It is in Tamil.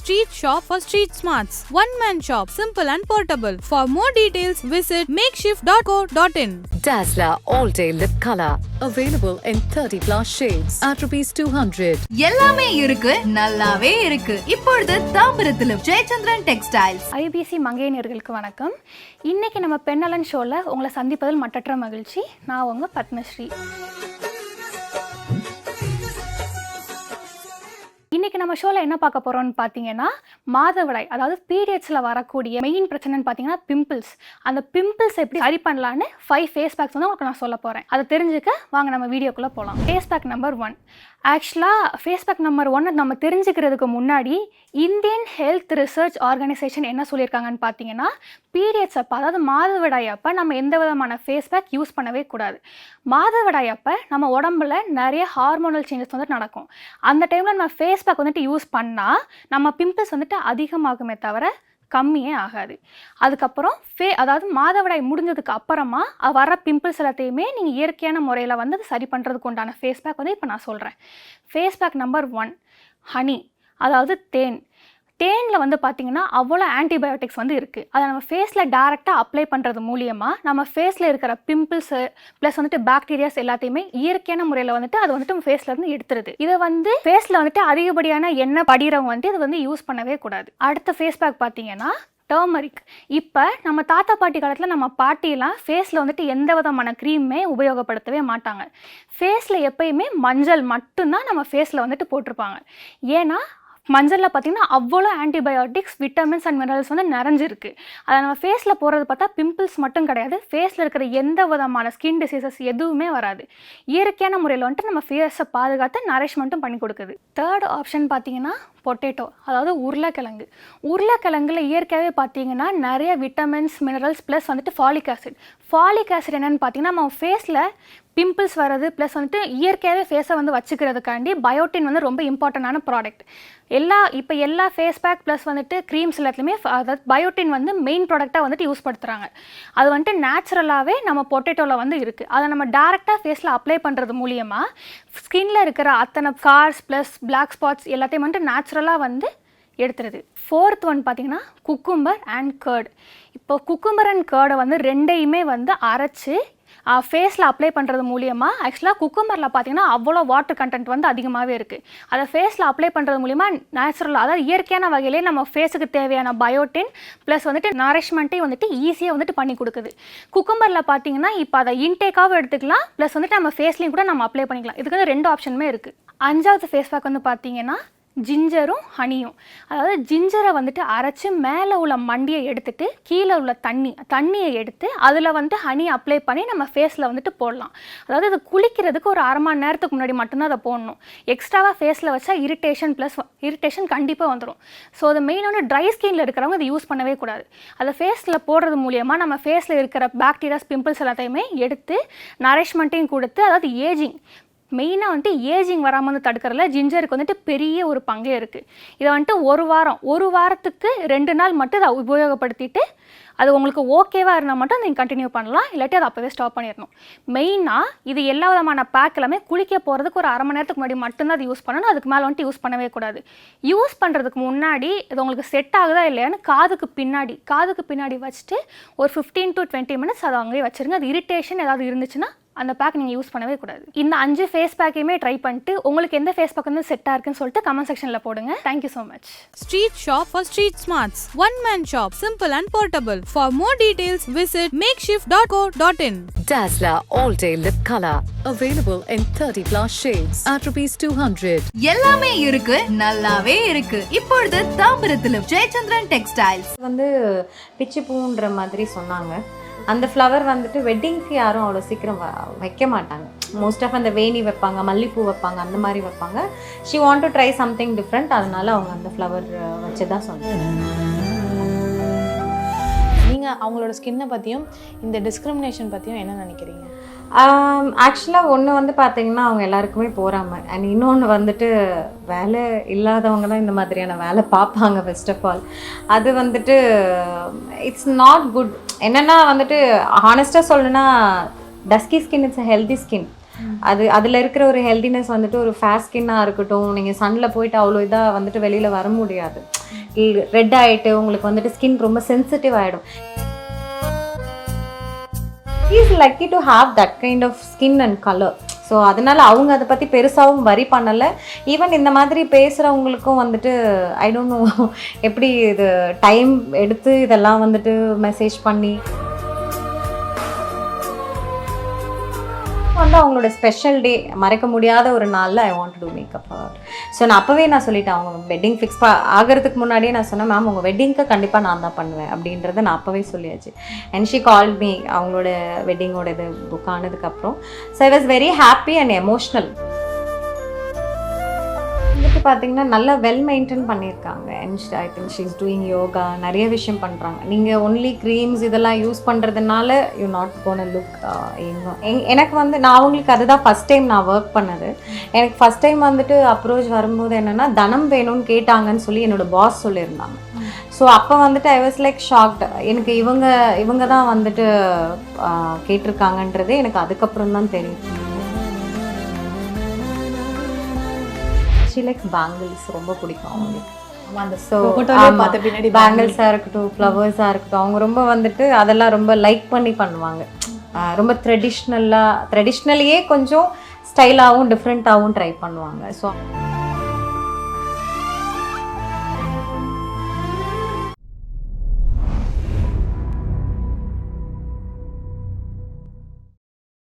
Street shop for street smarts. OneManShop, simple and portable. For more details, visit makeshift.co.in. Dazller all-day lip color. Available in 30 plus shades at ₹200. எல்லாமே இருக்கு, நல்லாவே இருக்கு. இப்பொழுது தாம்பரத்தில் ஜெயச்சந்திரன் டெக்ஸ்டைல்ஸ். ஐபிசி மங்கை நேயர்களுக்கு வணக்கம். இன்னைக்கு நம்ம பெண்ணலன் ஷோல உங்களை சந்திப்பதில் மற்றற்ற மகிழ்ச்சி. நான் உங்க பத்மஸ்ரீ. இன்னைக்கு நம்ம ஷோவில் என்ன பார்க்க போகிறோம்னு பார்த்தீங்கன்னா, மாதவிடாய் அதாவது பீரியட்ஸில் வரக்கூடிய மெயின் பிரச்சனைன்னு பார்த்தீங்கன்னா பிம்பிள்ஸ். அந்த பிம்பிள்ஸ் எப்படி சரி பண்ணலான்னு 5 ஃபேஸ் பேக்ஸ் வந்து உங்களுக்கு நான் சொல்ல போகிறேன். அதை தெரிஞ்சுக்க வாங்க நம்ம வீடியோக்குள்ளே போகலாம். Face pack number 1. ஆக்சுவலாக ஃபேஸ் பேக் நம்பர் 1 நம்ம தெரிஞ்சுக்கிறதுக்கு முன்னாடி இந்தியன் ஹெல்த் ரிசர்ச் ஆர்கனைசேஷன் என்ன சொல்லியிருக்காங்கன்னு பார்த்தீங்கன்னா, பீரியட்ஸ் அப்போ அதாவது மாதவிடாய் அப்போ நம்ம எந்த விதமான ஃபேஸ் பேக் யூஸ் பண்ணவே கூடாது. மாதவிடாய் அப்போ நம்ம உடம்புல நிறைய ஹார்மோனல் சேஞ்சஸ் வந்துட்டு நடக்கும். அந்த டைமில் நம்ம ஃபேஸ் பேக் வந்துட்டு யூஸ் பண்ணால் நம்ம பிம்பிள்ஸ் வந்துட்டு அதிகமாகுமே தவிர கம்மியே ஆகாது. அதுக்கப்புறம் அதாவது மாதவிடாய் முடிஞ்சதுக்கு அப்புறமா வர பிம்பிள்ஸ் எல்லாத்தையுமே நீங்கள் இயற்கையான முறையில் வந்து அதை சரி பண்ணுறதுக்கு உண்டான ஃபேஸ் பேக் வந்து இப்போ நான் சொல்கிறேன். ஃபேஸ் பேக் நம்பர் 1 ஹனி, அதாவது தேன். தேனில் வந்து பார்த்திங்கன்னா அவ்வளோ ஆன்டிபயோட்டிக்ஸ் வந்து இருக்குது. அதை நம்ம ஃபேஸில் டேரெக்டாக அப்ளை பண்ணுறது மூலியமாக நம்ம ஃபேஸில் இருக்கிற பிம்பிள்ஸு ப்ளஸ் வந்துட்டு பாக்டீரியாஸ் எல்லாத்தையுமே இயற்கையான முறையில் வந்துட்டு அது வந்துட்டு நம்ம ஃபேஸ்லேருந்து எடுத்துருது. இதை வந்து ஃபேஸில் வந்துட்டு அதிகப்படியான எண்ணெய் படிகிறவங்க வந்துட்டு இது வந்து யூஸ் பண்ணவே கூடாது. அடுத்த ஃபேஸ் பேக் பார்த்திங்கன்னா டர்மரிக். இப்போ நம்ம தாத்தா பாட்டி காலத்தில் நம்ம பாட்டியெல்லாம் ஃபேஸில் வந்துட்டு எந்த விதமான க்ரீமே உபயோகப்படுத்தவே மாட்டாங்க. ஃபேஸில் எப்பயுமே மஞ்சள் மட்டும்தான் நம்ம ஃபேஸில் வந்துட்டு போட்டிருப்பாங்க. ஏன்னா மஞ்சளில் பார்த்திங்கன்னா அவ்வளோ ஆன்டிபயோட்டிக்ஸ், விட்டமின்ஸ் அண்ட் மினரல்ஸ் வந்து நிறைஞ்சிருக்கு. அதை நம்ம ஃபேஸில் போகிறது பார்த்தா பிம்பிள்ஸ் மட்டும் கிடையாது, ஃபேஸில் இருக்கிற எந்த விதமான ஸ்கின் டிசீசஸ் எதுவுமே வராது. இயற்கையான முறையில் வந்துட்டு நம்ம ஃபேஸை பாதுகாத்து நரிஷ்மெண்ட்டும் பண்ணி கொடுக்குது. தேர்ட் ஆப்ஷன் பார்த்திங்கன்னா பொட்டேட்டோ, அதாவது உருளைக்கிழங்கு. உருளைக்கிழங்குல இயற்கையாகவே பார்த்தீங்கன்னா நிறைய விட்டமின்ஸ், மினரல்ஸ் ப்ளஸ் வந்துட்டு ஃபாலிக் ஆசிட். ஃபாலிக் ஆசிட் என்னென்னு பார்த்தீங்கன்னா நம்ம ஃபேஸில் பிம்பிள்ஸ் வர்றது ப்ளஸ் வந்துட்டு இயற்கையாகவே ஃபேஸை வந்து வச்சுக்கிறதுக்காண்டி பயோட்டின் வந்து ரொம்ப இம்பார்ட்டண்டான ப்ராடக்ட். இப்போ எல்லா ஃபேஸ் பேக் ப்ளஸ் வந்துட்டு க்ரீம்ஸ் எல்லாத்துலேயுமே அதாவது பயோட்டின் வந்து மெயின் ப்ராடக்டாக வந்துட்டு யூஸ் படுத்துகிறாங்க. அது வந்துட்டு நேச்சுரலாகவே நம்ம பொட்டேட்டோவில் வந்து இருக்குது. அதை நம்ம டேரெக்டாக ஃபேஸில் அப்ளை பண்ணுறது மூலியமாக ஸ்கின்னில் இருக்கிற அத்தனை ஸ்கார்ஸ் ப்ளஸ் பிளாக் ஸ்பாட்ஸ் எல்லாத்தையும் வந்துட்டு நேச்சுரலாக வந்து எடுத்துருது. 4th ஒன் பார்த்திங்கன்னா குக்கும்பர் அண்ட் கர்ட். இப்போ குக்கும்பர் அண்ட் கர்டை வந்து ரெண்டையுமே வந்து அரைச்சி ஃபேஸில் அப்ளை பண்ணுறது மூலியமாக ஆக்சுவலாக குக்கும்பரில் பார்த்திங்கன்னா அவ்வளோ வாட்டர் கண்டென்ட் வந்து அதிகமாகவே இருக்குது. அதை ஃபேஸில் அப்ளை பண்ணுறது மூலிமா நேச்சுரலாக அதாவது இயற்கையான வகையிலே நம்ம ஃபேஸுக்கு தேவையான பயோட்டின் ப்ளஸ் வந்துட்டு நரிஷ்மெண்ட்டையும் வந்துட்டு ஈஸியாக வந்துட்டு பண்ணி கொடுக்குது. குக்கும்பரில் பார்த்திங்கன்னா இப்போ அதை இன்டேக்காகவும் எடுத்துக்கலாம் ப்ளஸ் வந்துட்டு நம்ம ஃபேஸ்லேயும் கூட நம்ம அப்ளை பண்ணிக்கலாம். இதுக்கு வந்து 2 ஆப்ஷனுமே இருக்குது. 5வது ஃபேஸ் பேக் வந்து பார்த்திங்கன்னா ஜிஞ்சரும் ஹனியும். அதாவது ஜிஞ்சரை வந்துட்டு அரைச்சி மேலே உள்ள மண்டியை எடுத்துட்டு கீழே உள்ள தண்ணியை எடுத்து அதில் வந்துட்டு ஹனி அப்ளை பண்ணி நம்ம ஃபேஸில் வந்துட்டு போடலாம். அதாவது இது குளிக்கிறதுக்கு ஒரு 1/2 மணி நேரத்துக்கு முன்னாடி மட்டும்தான் அதை போடணும். எக்ஸ்ட்ராவாக ஃபேஸில் வச்சா இரிட்டேஷன் கண்டிப்பாக வந்துடும். ஸோ அது மெயினான ட்ரை ஸ்கின்ல இருக்கிறவங்க அதை யூஸ் பண்ணவே கூடாது. அதை ஃபேஸில் போடுறது மூலியமாக நம்ம ஃபேஸில் இருக்கிற பாக்டீரியாஸ், பிம்பிள்ஸ் எல்லாத்தையுமே எடுத்து நரிஷ்மெண்ட்டையும் கொடுத்து அதாவது ஏஜிங் மெயினாக வந்துட்டு ஏஜிங் வராமல் வந்து தடுக்கிறதுல ஜிஞ்சருக்கு வந்துட்டு பெரிய ஒரு பங்கே இருக்குது. இதை வந்துட்டு ஒரு வாரத்துக்கு 2 நாள் மட்டும் இதை உபயோகப்படுத்திட்டு அது உங்களுக்கு ஓகேவாக இருந்தால் மட்டும் நீங்கள் கண்டினியூ பண்ணலாம், இல்லாட்டி அதை அப்போவே ஸ்டாப் பண்ணிடணும். மெயினாக இது எல்லா விதமான பேக் எல்லாமே குளிக்க போகிறதுக்கு ஒரு 1/2 மணி நேரத்துக்கு முன்னாடி மட்டும்தான் அது யூஸ் பண்ணணும். அதுக்கு மேலே வந்துட்டு யூஸ் பண்ணவே கூடாது. யூஸ் பண்ணுறதுக்கு முன்னாடி இது உங்களுக்கு செட் ஆகுதா இல்லையான்னு காதுக்கு பின்னாடி வச்சுட்டு ஒரு 15 to 20 மினிட்ஸ் அதை அங்கேயே வச்சுருங்க. அது இரிட்டேஷன் ஏதாவது இருந்துச்சுன்னா அந்த பேக் நீங்கள் யூஸ் பண்ணவே கூடாது. இந்த 5 ஃபேஸ் பேக்கையுமே ட்ரை பண்ணிட்டு உங்களுக்கு எந்த ஃபேஸ் பேக் வந்து செட்டாக இருக்குன்னு சொல்லிட்டு கமெண்ட் செக்ஷனில் போடுங்க. Thank you so much. Street shop for street smarts. OneManShop, simple and portable. For more details, visit makeshift.co.in. Dazller all-day lip color. Available in 30 plus shades at ₹200. எல்லாமே இருக்கு, நல்லாவே இருக்கு. இப்பொழுது தாம்பரத்தில் ஜெயச்சந்திரன் டெக்ஸ்டைல்ஸ் வந்து பிச்சி பூன்ற மாதிரி சொன்னாங்க. அந்த ஃப்ளவர் வந்துட்டு வெட்டிங்க்கு யாரும் அவ்வளோ சீக்கிரம் வைக்க மாட்டாங்க. மோஸ்ட் ஆஃப் அந்த வேணி வைப்பாங்க, மல்லிப்பூ வைப்பாங்க, அந்த மாதிரி வைப்பாங்க. She want to try something different, அதனால அவங்க அந்த ஃப்ளவர் வச்சு தான் சொன்னாங்க. நீங்கள் அவங்களோட ஸ்கின்னை பற்றியும் இந்த டிஸ்கிரிமினேஷன் பற்றியும் என்ன நினைக்கிறீங்க? ஆக்சுவலாக ஒன்று வந்து பார்த்திங்கன்னா அவங்க எல்லாருக்குமே போகாமல், அண்ட் இன்னொன்று வந்துட்டு வேலை இல்லாதவங்க தான் இந்த மாதிரியான வேலை பார்ப்பாங்க. ஃபர்ஸ்ட் ஆஃப் ஆல் அது வந்துட்டு இட்ஸ் நாட் குட். என்னென்னா வந்துட்டு ஹானஸ்ட்டாக சொல்லணுன்னா dusky skin it's a healthy skin. அதில் இருக்கிற ஒரு ஹெல்தினஸ் வந்துட்டு ஒரு ஃபேஸ் ஸ்கின்னாக இருக்கட்டும், நீங்கள் சன்னில் போயிட்டு அவ்வளோ இதாக வந்துட்டு வெளியில் வர முடியாது. ரெட் ஆகிட்டு உங்களுக்கு வந்துட்டு ஸ்கின் ரொம்ப சென்சிட்டிவ் ஆகிடும். He is lucky to have that kind of skin and color. So அதனால் அவங்க அதை பற்றி பெருசாகவும் வரி பண்ணலை. ஈவன் இந்த மாதிரி பேசுகிறவங்களுக்கும் வந்துட்டு ஐ டோன்ட் நோ எப்படி இது டைம் எடுத்து இதெல்லாம் வந்துட்டு மெசேஜ் பண்ணி வந்து அவங்களோட ஸ்பெஷல் டே மறக்க முடியாத ஒரு நாளில் I want to do makeup அவர். ஸோ நான் அப்போவே நான் சொல்லிட்டேன், அவங்க வெட்டிங் ஃபிக்ஸ் ஆகிறதுக்கு முன்னாடியே நான் சொன்னேன், மேம் உங்கள் வெட்டிங்க்கு கண்டிப்பாக நான் தான் பண்ணுவேன் அப்படின்றத நான் அப்போவே சொல்லியாச்சு. அண்ட் ஷி கால் மீ அவங்களோட வெட்டிங்கோட இது புக் ஆனதுக்கப்புறம். So I was very happy and emotional. வந்துட்டு பார்த்தீங்கன்னா நல்லா வெல் மெயின்டைன் பண்ணியிருக்காங்க. And I think she is doing yoga, நிறைய விஷயம் பண்ணுறாங்க. நீங்கள் ஒன்லி க்ரீம்ஸ் இதெல்லாம் யூஸ் பண்ணுறதுனால யூ நாட் கோன் லுக் எனக்கு வந்து நான் அவங்களுக்கு அதுதான் ஃபஸ்ட் டைம் நான் ஒர்க் பண்ணது. எனக்கு ஃபஸ்ட் டைம் வந்துட்டு அப்ரோச் வரும்போது என்னென்னா தனம் வேணும்னு கேட்டாங்கன்னு சொல்லி என்னோடய பாஸ் சொல்லியிருந்தாங்க. ஸோ அப்போ வந்துட்டு ஐ வாஸ் லைக் ஷாக்டு. எனக்கு இவங்க தான் வந்துட்டு கேட்டிருக்காங்கன்றது எனக்கு அதுக்கப்புறம் தான் தெரியும். லைக்ஸ் பேங்கிள்ஸ் ரொம்ப பிடிக்கும் அவங்களுக்கு. ஸோ பேங்கிள்ஸாக இருக்கட்டும், ஃப்ளவர்ஸாக இருக்கட்டும், அவங்க ரொம்ப வந்துட்டு அதெல்லாம் ரொம்ப லைக் பண்ணி பண்ணுவாங்க. ரொம்ப ட்ரெடிஷ்னல்லையே கொஞ்சம் ஸ்டைலாகவும் டிஃப்ரெண்ட்டாகவும் ட்ரை பண்ணுவாங்க. ஸோ